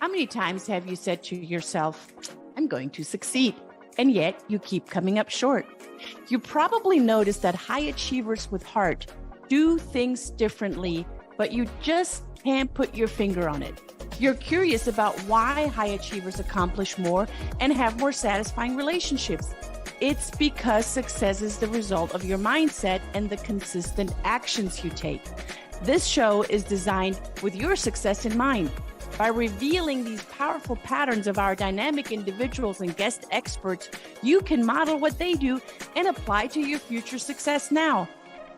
How many times have you said to yourself, I'm going to succeed, and yet you keep coming up short? You probably noticed that high achievers with heart do things differently, but you just can't put your finger on it. You're curious about why high achievers accomplish more and have more satisfying relationships. It's because success is the result of your mindset and the consistent actions you take. This show is designed with your success in mind. By revealing these powerful patterns of our dynamic individuals and guest experts, you can model what they do and apply to your future success now.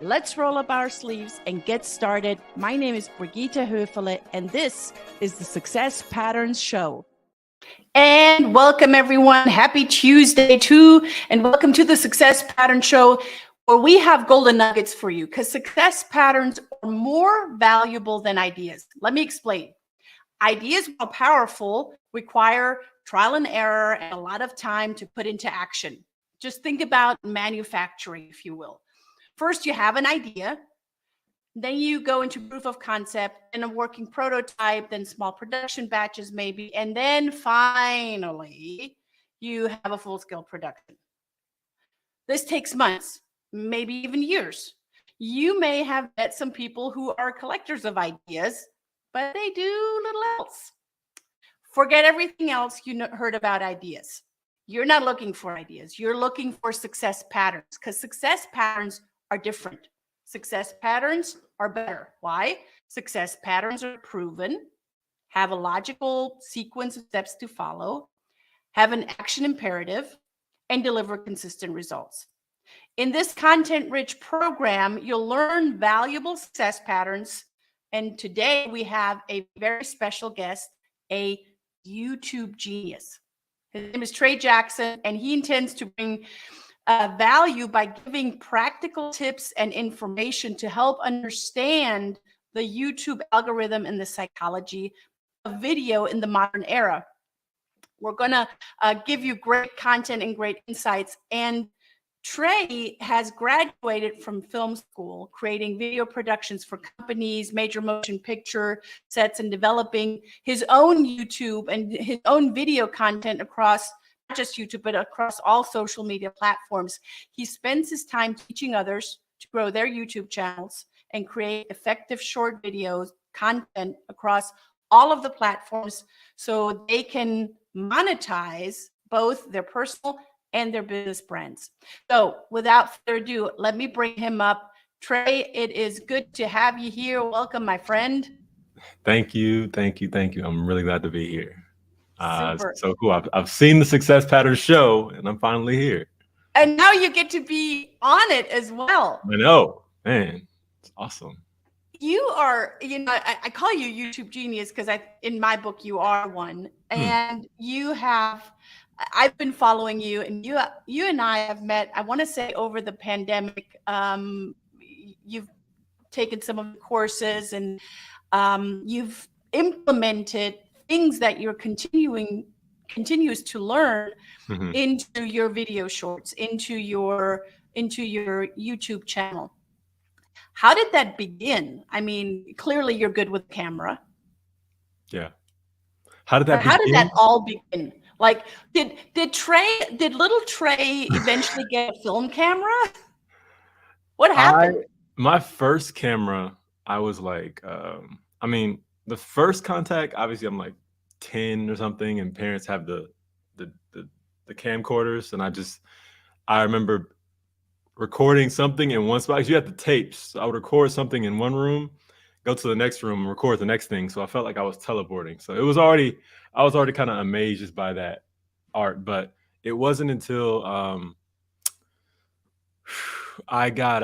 Let's roll up our sleeves and get started. My name is Brigitte Höfele, and this is the Success Patterns Show. And welcome, everyone. Happy Tuesday, too. And welcome to the Success Pattern Show, where we have golden nuggets for you, because success patterns are more valuable than ideas. Let me explain. Ideas, while powerful, require trial and error and a lot of time to put into action. Just think about manufacturing, if you will. First, you have an idea. Then you go into proof of concept and a working prototype, then small production batches maybe, and then finally, you have a full-scale production. This takes months, maybe even years. You may have met some people who are collectors of ideas, but they do little else. Forget everything else you heard about ideas. You're not looking for ideas. You're looking for success patterns, because success patterns are different. Success patterns are better. Why? Success patterns are proven, have a logical sequence of steps to follow, have an action imperative, and deliver consistent results. In this content-rich program, you'll learn valuable success patterns. And today we have a very special guest, a YouTube genius. His name is Trey Jackson, and he intends to bring value by giving practical tips and information to help understand the YouTube algorithm and the psychology of video in the modern era. We're going to give you great content and great insights. And Trey has graduated from film school, creating video productions for companies, major motion picture sets, and developing his own YouTube and his own video content across not just YouTube, but across all social media platforms. He spends his time teaching others to grow their YouTube channels and create effective short videos content across all of the platforms so they can monetize both their personal and their business brands. So without further ado, let me bring him up. Trey, it is good to have you here. Welcome, my friend. Thank you. Thank you. Thank you. I'm really glad to be here. Super. So cool. I've seen the Success Patterns show and I'm finally here. And now you get to be on it as well. I know, man. It's awesome. You are, I call you YouTube genius because in my book, you are one. And I've been following you, and you and I have met, I want to say over the pandemic. You've taken some of the courses, and you've implemented things that you're continues to learn into your video shorts, into your YouTube channel. How did that begin? I mean, clearly you're good with camera. Yeah. How did that all begin? Like, did little Trey eventually get a film camera? What happened? My first camera, I was like, the first contact, obviously I'm like 10 or something, and parents have the camcorders, and I remember recording something in one spot, because you had the tapes. So I would record something in one room, go to the next room, and record the next thing. So I felt like I was teleporting. So I was already kind of amazed just by that art. But it wasn't until I got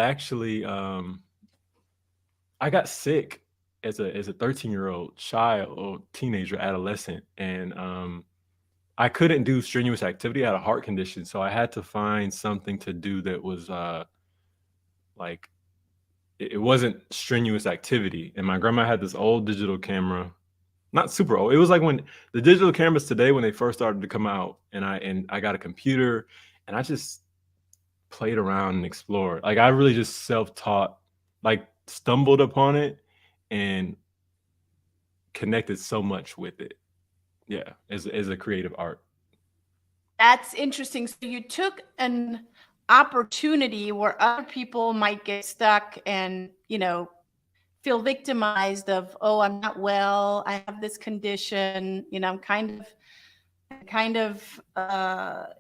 sick as a 13-year-old child or teenager, adolescent, and I couldn't do strenuous activity. I had a heart condition, so I had to find something to do that was like it wasn't strenuous activity. And my grandma had this old digital camera, not super old. It was like when the digital cameras today, when they first started to come out, and I got a computer, and I just played around and explored. Like, I really just self-taught, like stumbled upon it and connected so much with it. Yeah, as a creative art. That's interesting. So you took an opportunity where other people might get stuck and, feel victimized of, oh, I'm not well, I have this condition, I'm kind of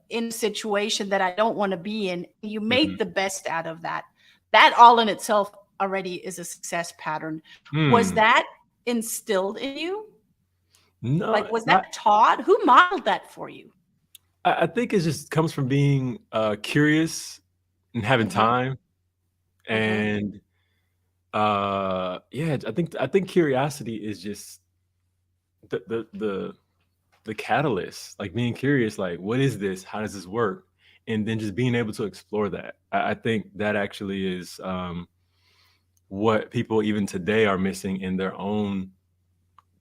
in a situation that I don't want to be in. You Mhm. made the best out of that. That all in itself already is a success pattern. Was Hmm. that instilled in you? No, Like, was not that taught? Who modeled that for you? I think it just comes from being, curious and having Hmm. time, Hmm. and, yeah, I think curiosity is just the the the the catalyst, like, being curious, like, "What is this? How does this work?" And then just being able to explore that. I think that actually is, what people even today are missing in their own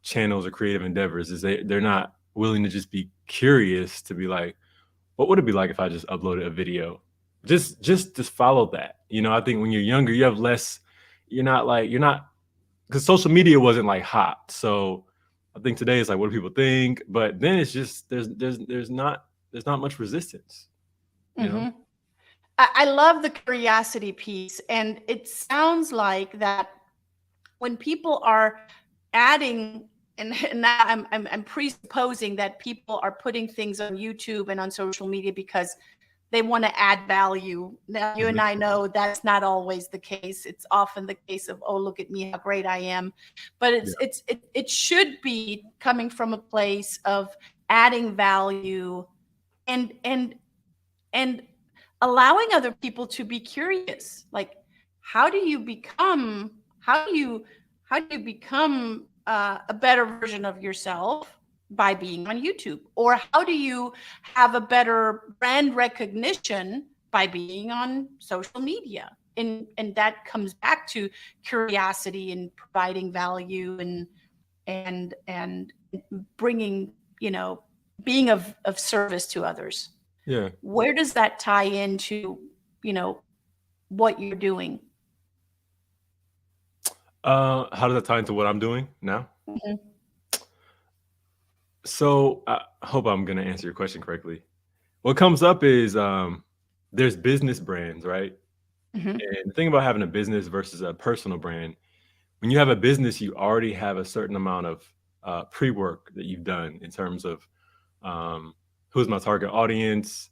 channels or creative endeavors, is they're not willing to just be curious to be like, what would it be like if I just uploaded a video? Just follow that. I think when you're younger, you have less. You're not because social media wasn't like hot. So I think today it's like, what do people think? But then it's just there's not much resistance. You know. Hmm. I love the curiosity piece. And it sounds like that when people are adding, and now I'm presupposing that people are putting things on YouTube and on social media because they want to add value. Now, you and Mhm. I know that's not always the case. It's often the case of, oh, look at me, how great I am. But Yeah. it should be coming from a place of adding value and and allowing other people to be curious. Like, how do you become a better version of yourself by being on YouTube? Or how do you have a better brand recognition by being on social media? And that comes back to curiosity and providing value and bringing, being of service to others. Yeah. Where does that tie into, you know, what you're doing? How does that tie into what I'm doing now? Mhm. So I hope I'm gonna answer your question correctly. What comes up is there's business brands, right? Mhm. And the thing about having a business versus a personal brand, when you have a business, you already have a certain amount of pre-work that you've done in terms of um, who's my target audience,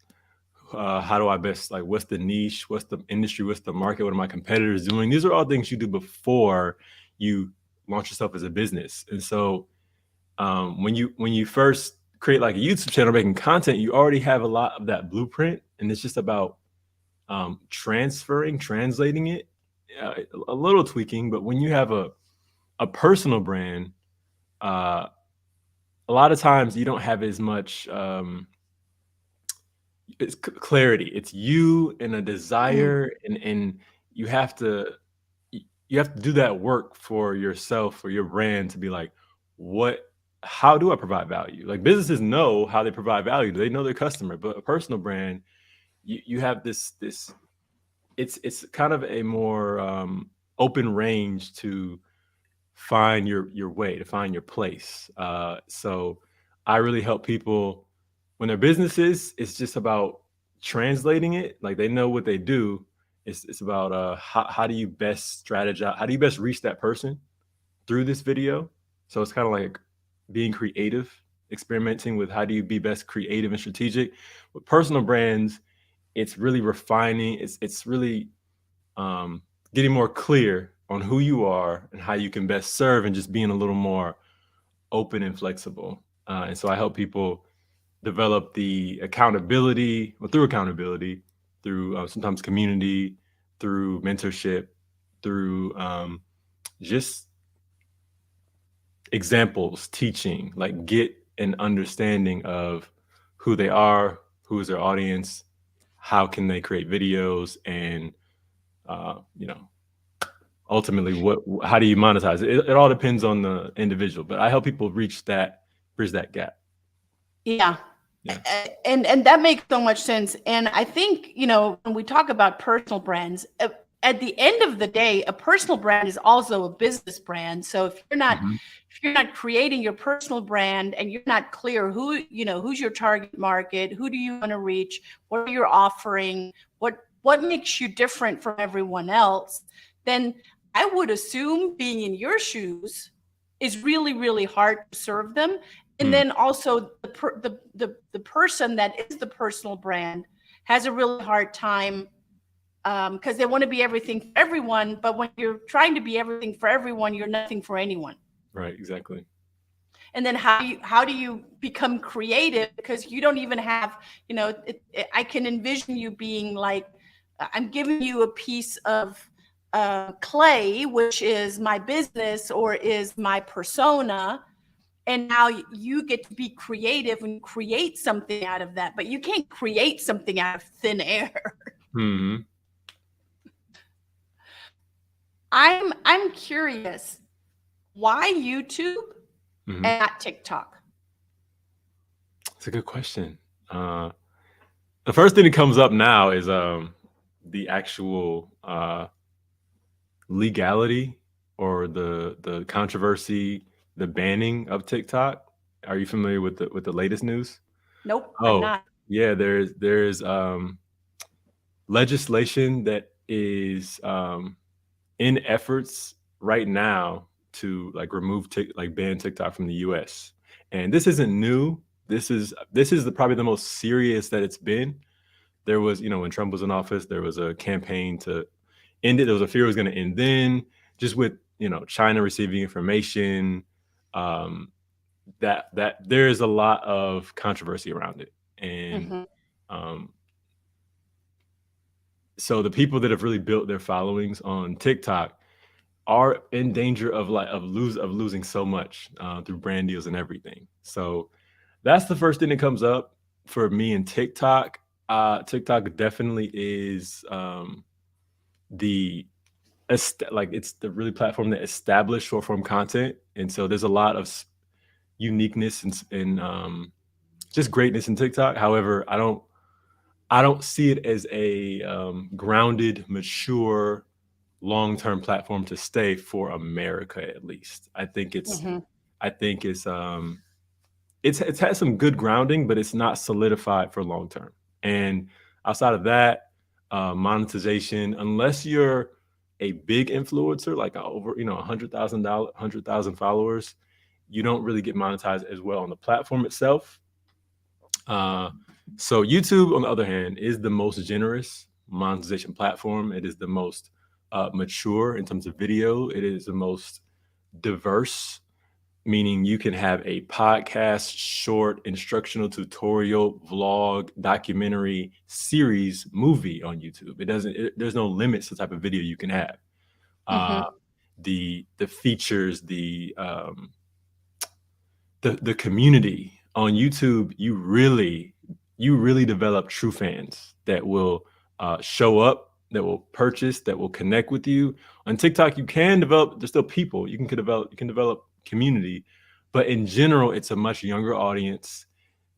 how do I best, like, what's the niche, what's the industry, what's the market, what are my competitors doing? These are all things you do before you launch yourself as a business. And so when you first create like a YouTube channel making content, you already have a lot of that blueprint, and it's just about translating it, uh, a little tweaking. But when you have a personal brand, uh, a lot of times you don't have as much clarity. It's you and a Mm. desire, and you have to you have to do that work for yourself, for your brand, to be like, what how do I provide value? Like, businesses know how they provide value. They know their customer, but a personal brand, you have this it's kind of a more open range to find your way, to find your place. So I really help people when their businesses. It's just about translating it. Like, they know what they do. It's about how do you best strategize? How do you best reach that person through this video? So it's kind of like being creative, experimenting with how do you be best creative and strategic. With personal brands, it's really refining. It's really um, getting more clear on who you are and how you can best serve, and just being a little more open and flexible. And so I help people develop the accountability, well, through accountability, through sometimes community, through mentorship, through just examples, teaching, like, get an understanding of who they are, who is their audience, how can they create videos, and uh, you know, ultimately, how do you monetize it? It all depends on the individual, but I help people bridge that gap. Yeah. Yeah. And that makes so much sense. And I think, when we talk about personal brands, at the end of the day, a personal brand is also a business brand. So if you're not Mhm. creating your personal brand and you're not clear who's your target market, who do you want to reach, what are you offering, what makes you different from everyone else, then I would assume being in your shoes is really, really hard to serve them. And Mm. then also the person that is the personal brand has a really hard time, because they want to be everything for everyone. But when you're trying to be everything for everyone, you're nothing for anyone. Right, exactly. And then how do you become creative, because you don't even have, I can envision you being like, I'm giving you a piece of clay, which is my business or is my persona, and now you get to be creative and create something out of that, but you can't create something out of thin air. Hmm. I'm curious, why YouTube Hmm. and not TikTok? It's a good question. The first thing that comes up now is the actual legality or the controversy, the banning of TikTok. Are you familiar with the latest news? Nope, I'm Oh, not. yeah, there's legislation that is in efforts right now to like remove like ban TikTok from the US. And this isn't new. This is probably the most serious that it's been. There was, when Trump was in office, there was a campaign to end it. There was a fear it was going to end then, just with, China receiving information, um, that there is a lot of controversy around it. And Mhm. um, so the people that have really built their followings on TikTok are in danger of losing so much through brand deals and everything. So that's the first thing that comes up for me in TikTok. TikTok definitely is the it's the really platform that established short form content, and so there's a lot of uniqueness and just greatness in TikTok. However, I don't see it as a grounded, mature, long-term platform to stay for America, at least. Mhm. I think it's had some good grounding, but it's not solidified for long term. And outside of that, monetization, unless you're a big influencer, like over 100,000 followers, you don't really get monetized as well on the platform itself. Uh, so YouTube, on the other hand, is the most generous monetization platform. It is the most mature in terms of video. It is the most diverse, meaning you can have a podcast, short, instructional, tutorial, vlog, documentary, series, movie on YouTube. There's no limits to the type of video you can have. Uh, Mhm. the features, the community on YouTube, you really develop true fans that will show up, that will purchase, that will connect with you. On TikTok, you can develop. There's still people you can develop community, but in general, it's a much younger audience.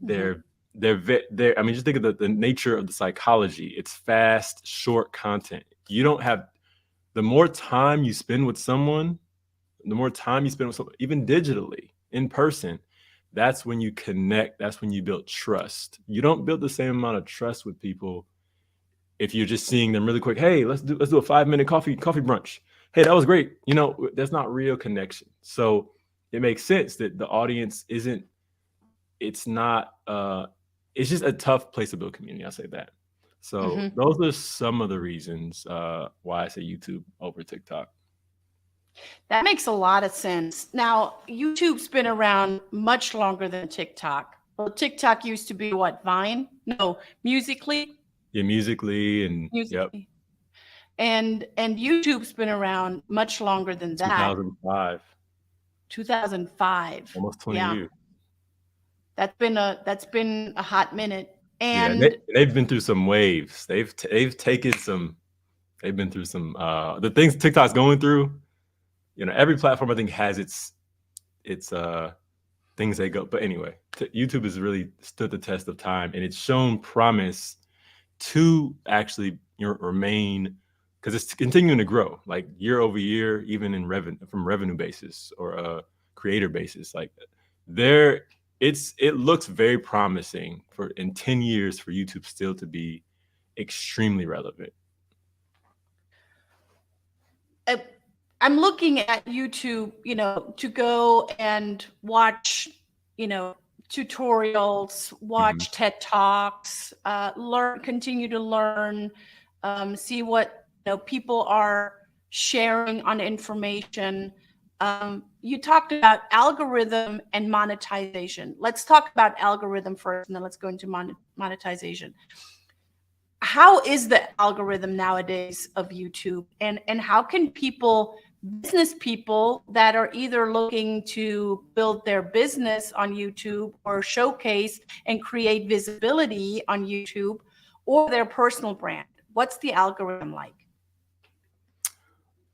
Mhm. They're I mean, just think of the nature of the psychology. It's fast, short content. You don't have the more time you spend with someone, even digitally, in person, that's when you connect. That's when you build trust. You don't build the same amount of trust with people if you're just seeing them really quick. Hey, let's do a 5-minute coffee brunch. Hey, that was great. That's not real connection. So it makes sense that the audience isn't. It's not. It's just a tough place to build community. I'll say that. So Mhm. those are some of the reasons why I say YouTube over TikTok. That makes a lot of sense. Now, YouTube's been around much longer than TikTok. Well, TikTok used to be what, Vine? No, Musically, Yeah, musically and yep, Musically. And YouTube's been around much longer than that. 2005, 2005. almost 20 Yeah. years. That's been a hot minute. Yeah, and they And they've been through some waves. They've been through some the things TikTok's going through. Every platform I think has its things they go. But anyway, YouTube has really stood the test of time, and it's shown promise to actually remain because it's continuing to grow, like year over year, even in revenue basis or a creator basis. Like there, it looks very promising for in 10 years for YouTube still to be extremely relevant. I'm looking at YouTube, to go and watch, tutorials, watch TED Talks, continue to learn, see what people are sharing on information. You talked about algorithm and monetization. Let's talk about algorithm first, and then let's go into monetization. How is the algorithm nowadays of YouTube, and how can business people that are either looking to build their business on YouTube or showcase and create visibility on YouTube, or their personal brand, what's the algorithm like?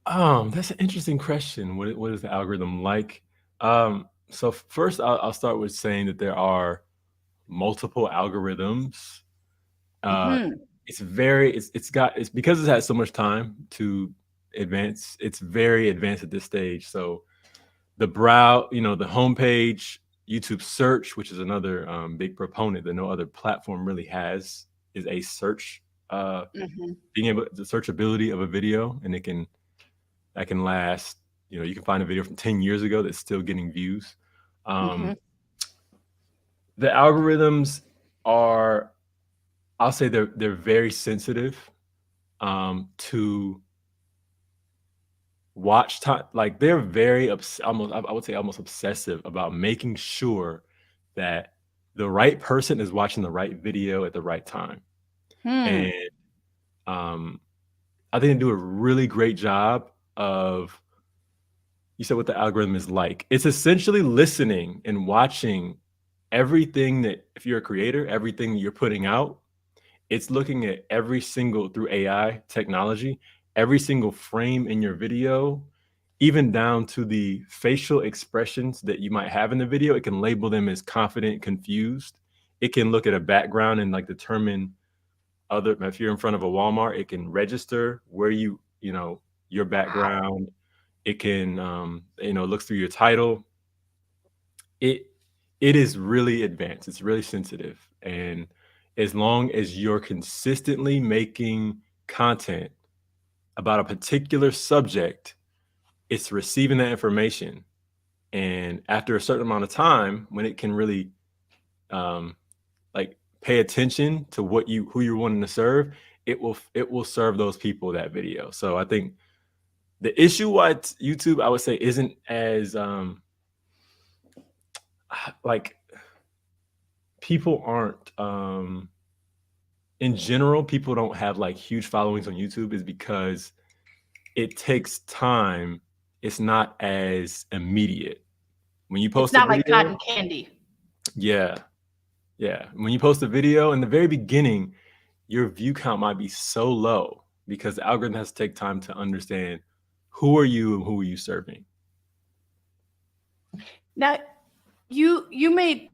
That's an interesting question. What is the algorithm like? So first, I'll start with saying that there are multiple algorithms. It's because it's had so much time to advance. It's very advanced at this stage. So the the homepage, YouTube search, which is another big proponent that no other platform really has, is a search. Being able the searchability of a video, and that can last. You can find a video from 10 years ago that's still getting views. The algorithms are, I'll say they're very sensitive to watch time. Like they're very almost, I would say almost obsessive about making sure that the right person is watching the right video at the right time. And I think they do a really great job of, you said what the algorithm is like. It's essentially listening and watching everything that, if you're a creator, everything you're putting out. It's looking at every single, through AI technology, every single frame in your video, even down to the facial expressions that you might have in the video. It can label them as confident, confused. It can look at a background and like determine if you're in front of a Walmart, it can register where your background. It can, look through your title. It is really advanced. It's really sensitive. And as long as you're consistently making content about a particular subject, it's receiving that information. And after a certain amount of time, when it can really pay attention to who you're wanting to serve, it will serve those people that video. So I think the issue why YouTube, I would say, isn't as people aren't in general, people don't have like huge followings on YouTube, is because it takes time. It's not as immediate. When you post it's not a video, like cotton candy. Yeah. When you post a video in the very beginning, your view count might be so low because the algorithm has to take time to understand who are you and who are you serving. Now, you made,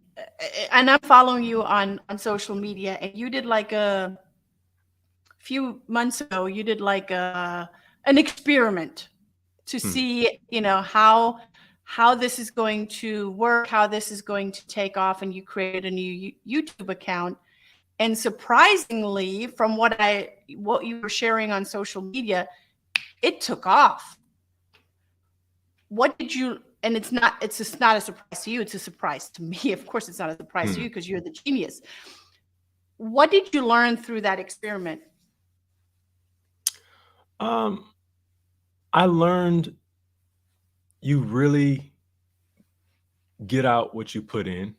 and I'm following you on social media, and you did like a few months ago, you did like an experiment to see, how this is going to work, how this is going to take off, and you created a new YouTube account. And surprisingly, from what you were sharing on social media, it took off. What did you, and it's just not a surprise to you, it's a surprise to me. Of course, it's not a surprise to you because you're the genius. What did you learn through that experiment? I learned you really get out what you put in.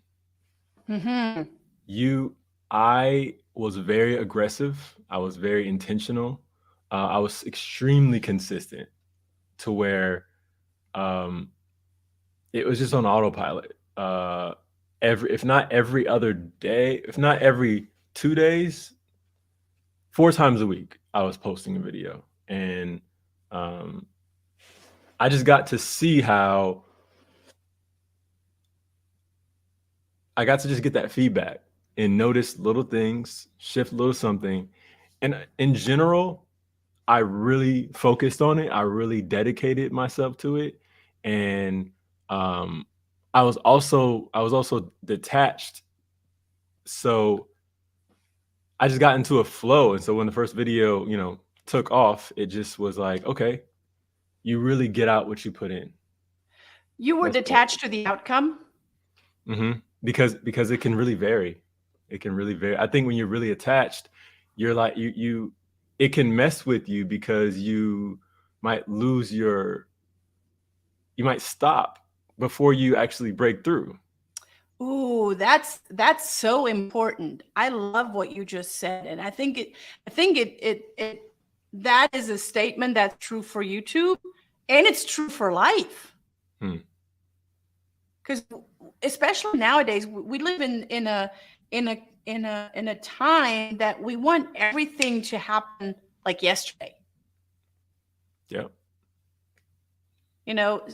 I was very aggressive. I was very intentional. I was extremely consistent to where it was just on autopilot. If not every other day, if not every 2 days, 4 times a week, I was posting a video. And I just got to see how I got to just get that feedback and notice little things, shift a little something. And in general, I really focused on it. I really dedicated myself to it. And I was also detached. So I just got into a flow. And so when the first video, took off, it just was like, okay, you really get out what you put in. You were That's all. detached to the outcome. Because it can really vary. It can really vary. I think when you're really attached, you're like it can mess with you because you might you might stop before you actually break through. Ooh, that's so important. I love what you just said, and I think that is a statement that's true for YouTube, and it's true for life. Hmm. Because especially nowadays, we live in a time that we want everything to happen like yesterday. Yeah. You know,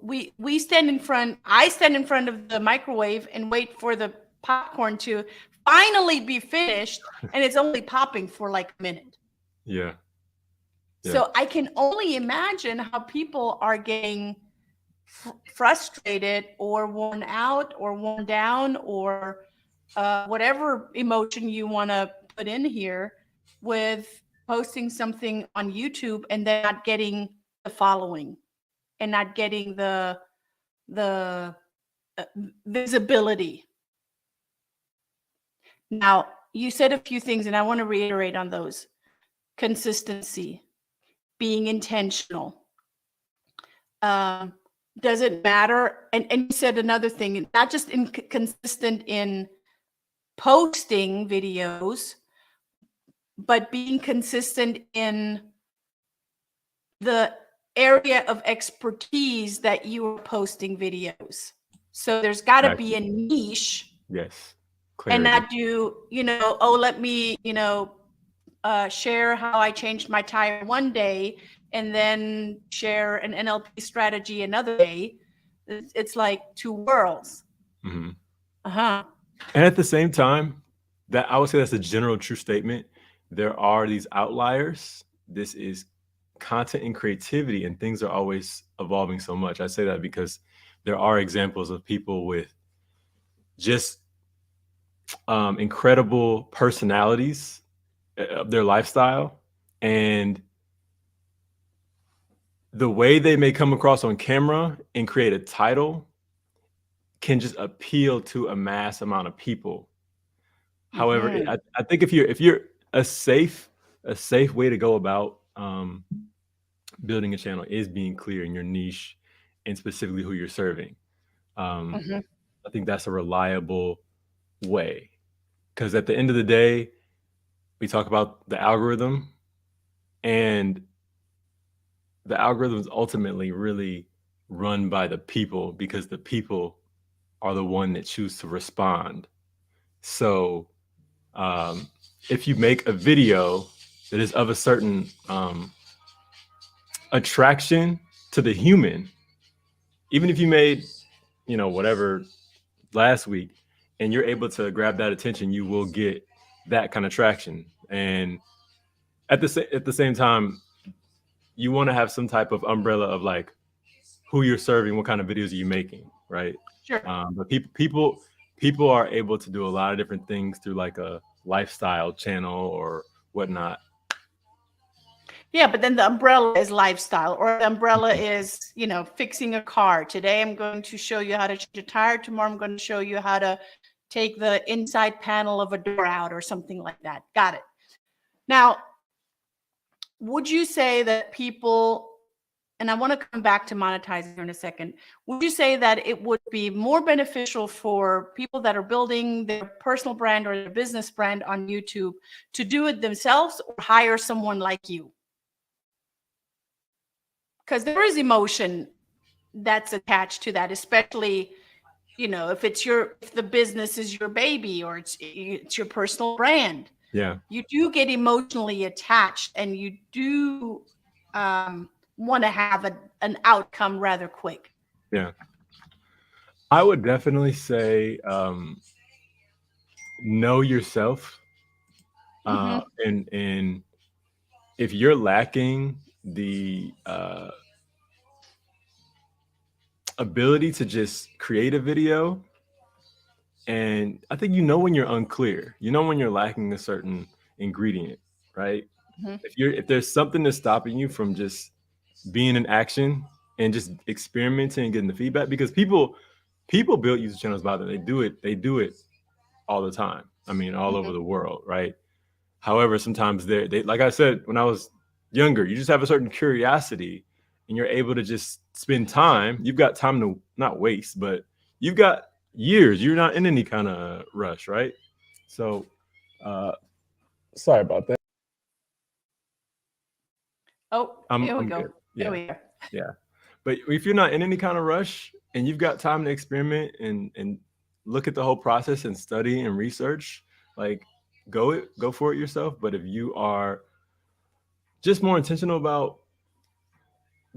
we stand in front. I stand in front of the microwave and wait for the popcorn to finally be finished, and it's only popping for like a minute. Yeah. So I can only imagine how people are getting frustrated or worn out or worn down or whatever emotion you want to put in here with posting something on YouTube and then not getting the following and not getting the visibility. Now, you said a few things, and I want to reiterate on those. Consistency, being intentional. Does it matter? And you said another thing, not just consistent in posting videos, but being consistent in the area of expertise that you are posting videos. So there's got to be a niche. Yes. Clarity. And not do, let me, share how I changed my tire one day and then share an NLP strategy another day. It's like two worlds. Mm-hmm. Uh-huh. And at the same time, that I would say that's a general true statement. There are these outliers. This is content and creativity, and things are always evolving so much. I say that because there are examples of people with just incredible personalities of their lifestyle, and the way they may come across on camera and create a title can just appeal to a mass amount of people. However, I think if you're a safe way to go about building a channel is being clear in your niche and specifically who you're serving. I think that's a reliable way, because at the end of the day, we talk about the algorithm, and the algorithm is ultimately really run by the people, because the people are the one that choose to respond. So if you make a video that is of a certain attraction to the human, even if you made, whatever last week, and you're able to grab that attention, you will get that kind of traction. And at the same time, you want to have some type of umbrella of like who you're serving, what kind of videos are you making, right? Sure. But people are able to do a lot of different things through like a lifestyle channel or whatnot. Yeah, but then the umbrella is lifestyle, or the umbrella is, fixing a car. Today I'm going to show you how to change a tire. Tomorrow I'm going to show you how to take the inside panel of a door out or something like that. Got it. Now, would you say that people, and I want to come back to monetizing in a second, would you say that it would be more beneficial for people that are building their personal brand or their business brand on YouTube to do it themselves or hire someone like you? Because there is emotion that's attached to that, especially, if the business is your baby or it's your personal brand. Yeah. You do get emotionally attached, and you do want to have an outcome rather quick. Yeah. I would definitely say know yourself, and if you're lacking the ability to just create a video, and I think when you're unclear, when you're lacking a certain ingredient, right? Mhm. If there's something that's stopping you from just being in action and just experimenting and getting the feedback, because people build YouTube channels by them. They do it all the time. I mean, all over the world, right? However, sometimes they like I said, when I was younger, you just have a certain curiosity and you're able to just spend time. You've got time to not waste, but you've got years. You're not in any kind of rush, right? So, sorry about that. Oh, here we I'm go. good. There Yeah, we are. yeah. But if you're not in any kind of rush and you've got time to experiment and look at the whole process and study and research, like go for it yourself. But if you are just more intentional about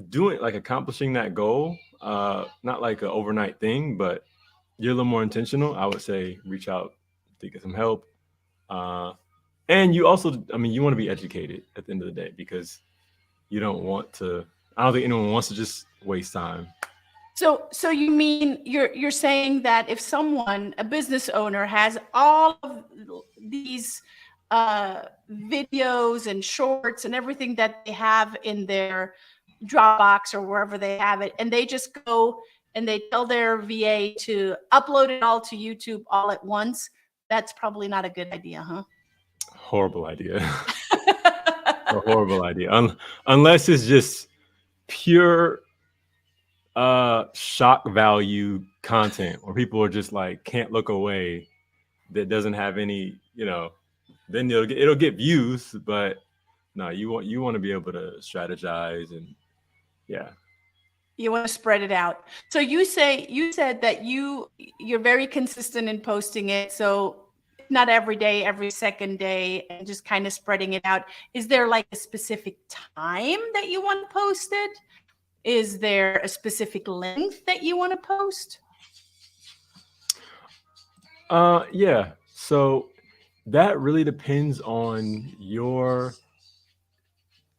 doing, like, accomplishing that goal, not like an overnight thing, but you're a little more intentional, I would say reach out to get some help. And you also, I mean, you want to be educated at the end of the day, because you don't want to, I don't think anyone wants to just waste time. So you mean you're saying that if someone, a business owner, has all of these videos and shorts and everything that they have in their Dropbox or wherever they have it, and they just go and they tell their VA to upload it all to YouTube all at once, that's probably not a good idea, huh? Horrible idea. A horrible idea. Unless it's just pure shock value content where people are just like can't look away, that doesn't have any, then it'll get views, but no, you want to be able to strategize and yeah. You want to spread it out. So you said that you're very consistent in posting it. So not every day, every second day, and just kind of spreading it out. Is there like a specific time that you want to post it? Is there a specific length that you want to post? Yeah. So that really depends on your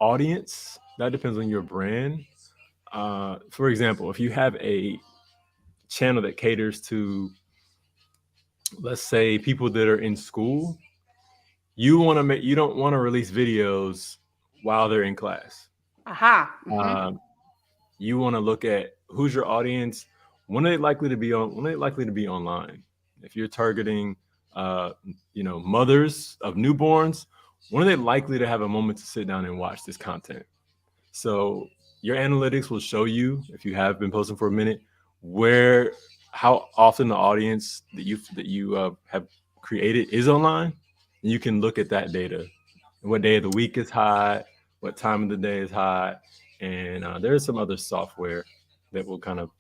audience. That depends on your brand. For example, if you have a channel that caters to, let's say, people that are in school, you don't want to release videos while they're in class. Aha. Mm-hmm. You want to look at who's your audience, when are they likely to be online. If you're targeting mothers of newborns, when are they likely to have a moment to sit down and watch this content? So your analytics will show you, if you have been posting for a minute, how often the audience that you have created is online. And you can look at that data, and what day of the week is hot, what time of the day is hot, and there's some other software that will kind of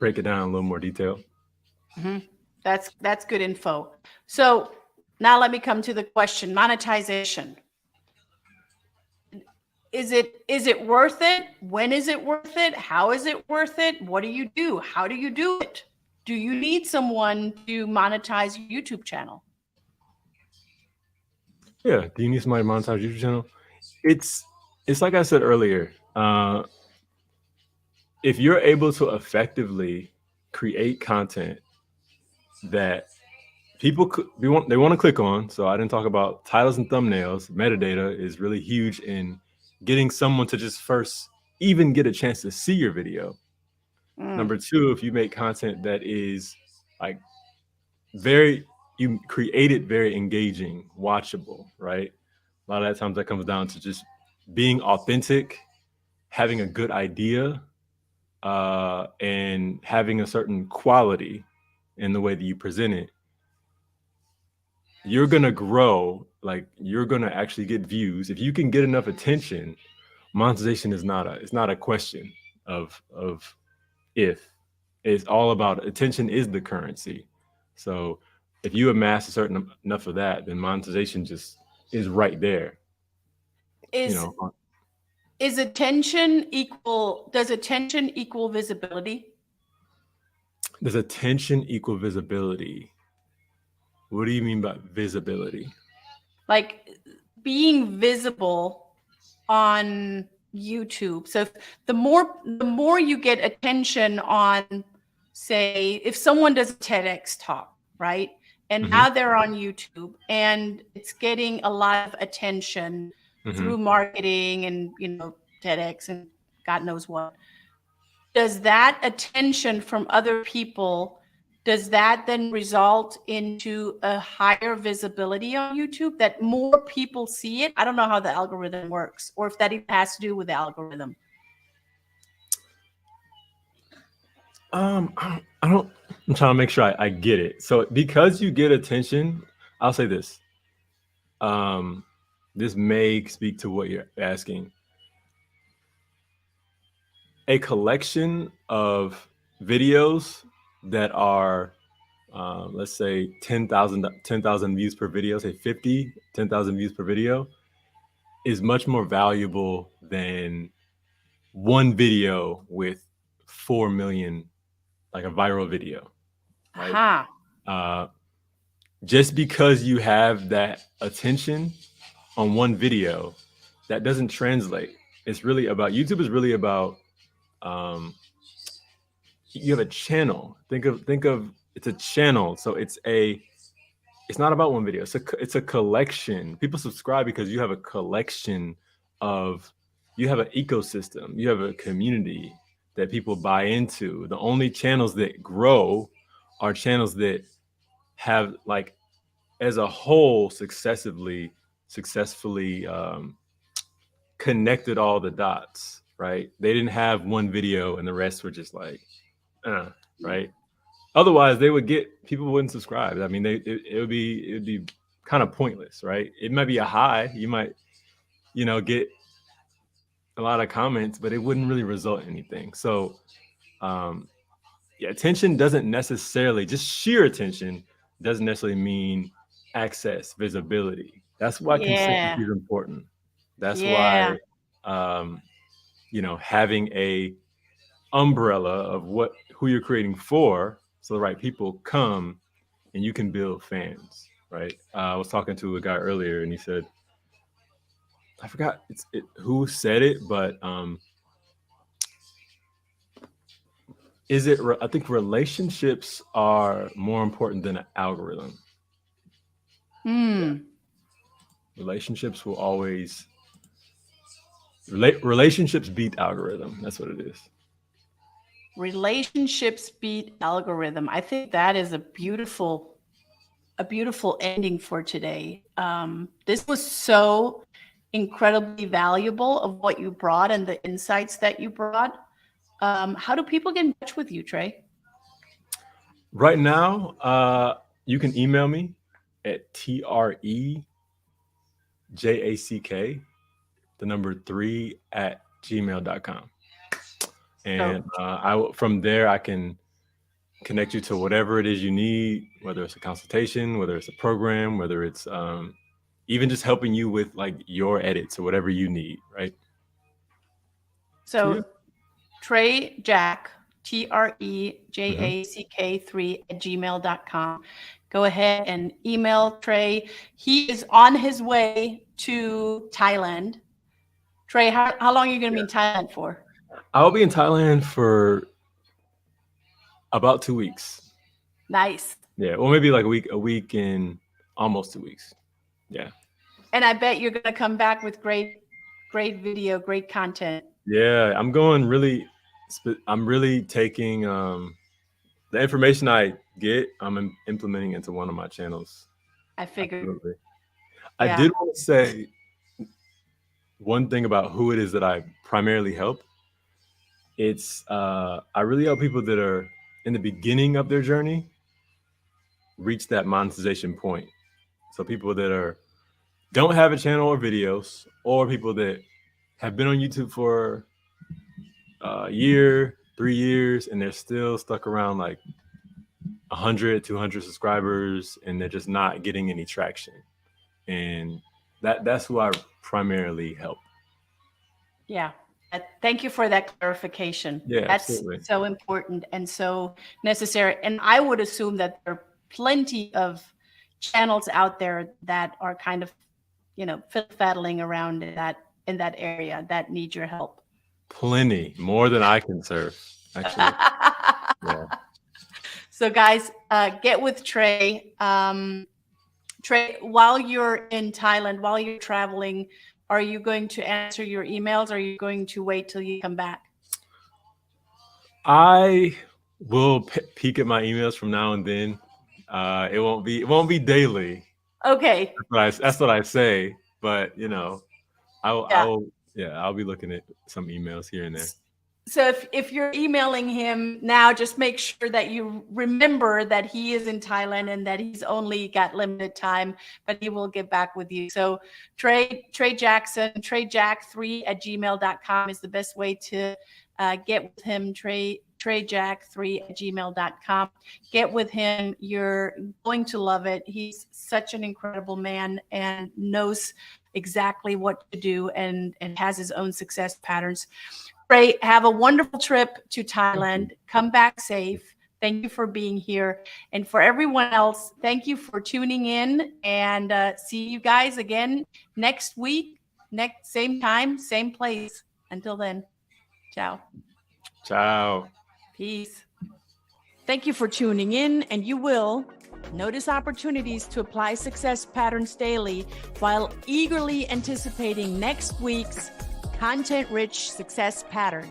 break it down in a little more detail. Mm-hmm. That's good info. So now let me come to the question: monetization. Is it worth it? When is it worth it? How is it worth it? What do you do? How do you do it? Do you need someone to monetize your YouTube channel? Yeah. Do you need somebody to monetize your YouTube channel? It's like I said earlier. If you're able to effectively create content that people want to click on, so I didn't talk about titles and thumbnails. Metadata is really huge in getting someone to just first even get a chance to see your video. Number two, if you make content that is like you create it very engaging, watchable, right? A lot of that times that comes down to just being authentic, having a good idea, and having a certain quality in the way that you present it. You're gonna grow, like you're gonna actually get views. If you can get enough attention, monetization is not a question of if. It's all about attention is the currency. So if you amass a certain enough of that, then monetization just is right there. Does attention equal visibility? Does attention equal visibility? What do you mean by visibility? Like being visible on YouTube. So the more you get attention on, say, if someone does a TEDx talk, right? And now they're on YouTube and it's getting a lot of attention through marketing and, TEDx and God knows what. Does that attention from other people, does that then result into a higher visibility on YouTube, that more people see it? I don't know how the algorithm works, or if that even has to do with the algorithm. I'm trying to make sure I get it. So because you get attention, I'll say this. This may speak to what you're asking. A collection of videos that are, let's say 10,000 views per video, say 10,000 views per video, is much more valuable than one video with 4 million, like a viral video. Right? Just because you have that attention on one video, that doesn't translate. It's really about, YouTube is really about, you have a channel. Think of it's a channel. So it's not about one video. It's a collection. People subscribe because you have a collection of, you have an ecosystem, you have a community that people buy into. The only channels that grow are channels that have, like, as a whole, successfully connected all the dots, right? They didn't have one video and the rest were just like, right? Otherwise, people wouldn't subscribe. I mean, it would be kind of pointless, right? It might be a high, you might, get a lot of comments, but it wouldn't really result in anything. So, attention doesn't necessarily, just sheer attention doesn't necessarily mean access, visibility. That's why consistency is important. That's why, having a umbrella of who you're creating for, so the right people come and you can build fans, right? I was talking to a guy earlier and he said, I forgot who said it, but I think relationships are more important than an algorithm. Relationships will always, relationships beat algorithm. That's what it is. Relationships beat algorithm. I think that is a beautiful ending for today. This was so incredibly valuable of what you brought and the insights that you brought. How do people get in touch with you, Trey? Right now, you can email me at TREJACK, the number 3 at gmail.com. And from there, I can connect you to whatever it is you need, whether it's a consultation, whether it's a program, whether it's even just helping you with, like, your edits or whatever you need, right? So Trey Jack, TREJACK3 at gmail.com. Go ahead and email Trey. He is on his way to Thailand. Trey, how long are you going to be in Thailand for? I'll be in Thailand for about 2 weeks. Nice. Yeah, well, maybe like a week and almost 2 weeks. Yeah. And I bet you're going to come back with great video, great content. Yeah, I'm really taking the information I get, I'm implementing into one of my channels. I figured. Absolutely. I did want to say one thing about who it is that I primarily help. It's I really help people that are in the beginning of their journey reach that monetization point. So people that don't have a channel or videos, or people that have been on YouTube for a year, 3 years, and they're still stuck around like 100, 200 subscribers, and they're just not getting any traction. And that's who I primarily help. Yeah. Thank you for that clarification. Yeah, that's absolutely. So important and so necessary. And I would assume that there are plenty of channels out there that are kind of, fiddle-faddling around that in that area that need your help? Plenty, more than I can serve, actually. Yeah. So guys, get with Trey. Trey, while you're in Thailand, while you're traveling, are you going to answer your emails? Or are you going to wait till you come back? I will peek at my emails from now and then. It won't be daily. Okay. That's what I say. But you know, I'll be looking at some emails here and there. So if you're emailing him now, just make sure that you remember that he is in Thailand and that he's only got limited time, but he will get back with you. So Trey Jackson, treyjack3@gmail.com is the best way to get with him. treyjack3@gmail.com. Get with him. You're going to love it. He's such an incredible man and knows exactly what to do and has his own success patterns. Trey, have a wonderful trip to Thailand. Come back safe. Thank you for being here. And for everyone else, thank you for tuning in, and see you guys again next week, same time, same place. Until then, ciao. Ciao. Peace. Thank you for tuning in, and you will notice opportunities to apply success patterns daily while eagerly anticipating next week's content-rich success pattern.